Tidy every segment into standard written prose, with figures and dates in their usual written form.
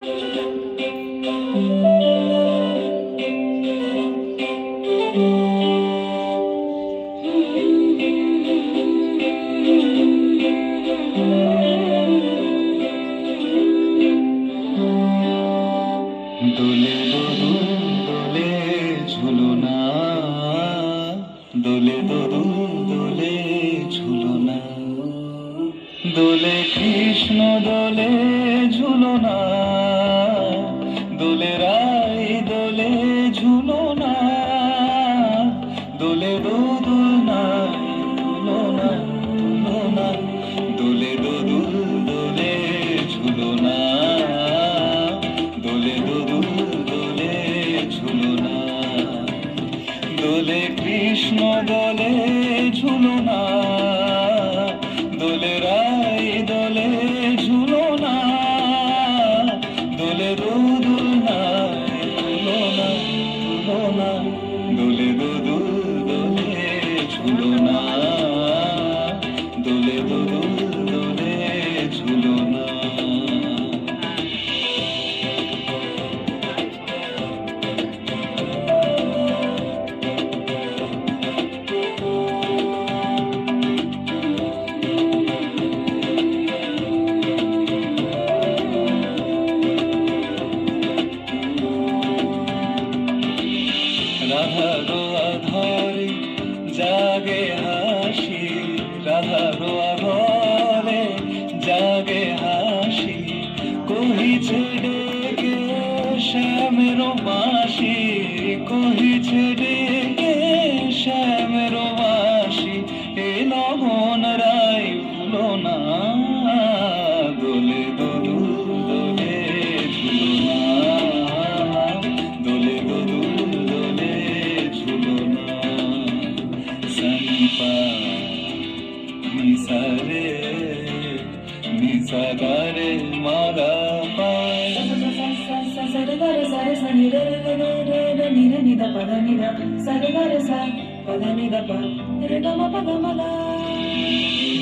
দোলে দোদুল দোলে ঝুলনা, দোলে দোদুল দোলে ঝুলনা, দোলে কৃষ্ণ দোলে ঝুলনা, দোলে রাই দোলে ঝুলনা, দোলে দোদুল নাই ঝুলনা ঝুলনা, দোলে দোদুল দোলে ঝুলনা, দোলে দোদুল দোলে ঝুলনা, দোলে কৃষ্ণ দোলে ঝুলনা, দোলে রাই দোলে ঝুলনা, দোলে দোদুল নাই ঝুলনা ঝুলনা, দোলে দোদুল দোলে ঝুলনা, দোলে দোদুল দোলে ঝুলনা। রাধারো আধারে জাগে হাসি, রাধারো আধারে জাগে হাসি, কহিছে ডেকে শ্যামের বাঁশি, কহিছে ডেকে শ্যামের বাঁশি, এ লবণ রাই ভুলো না, দোলে দোদুল দোলে ঝুলনা, দোলে দোদুল দোলে ঝুলনা, সনিপা নিসারে নিসাগারে মাগা পায়, సరి గరి సరి సని రే రే రే రే రే ని రే ని ద ప ద ని ద సరి గరి స ప ద ని ద ప రే గ మ ప గ మ ద।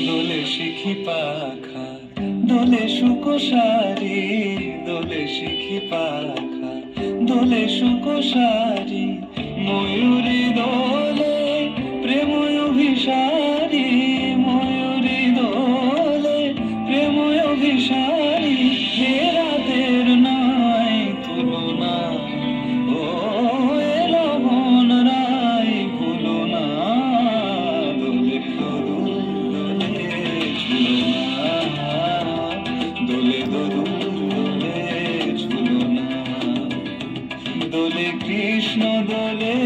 দোলে শিখি পাখা দোলে সুকোষারি, দোলে শিখি পাখা দোলে সুকোষারি, ময়ূরী দোলে প্রেম অভিসারী, ময়ূরী দোলে প্রেম অভিসারী, এ রাতের নাই তুলনা, ও এ লবণ রাই ভুলো না, দোলে দোদুল দোলে ঝুলনা, দোলে দোদুল দোলে ঝুলনা, দোলে কৃষ্ণ দোলে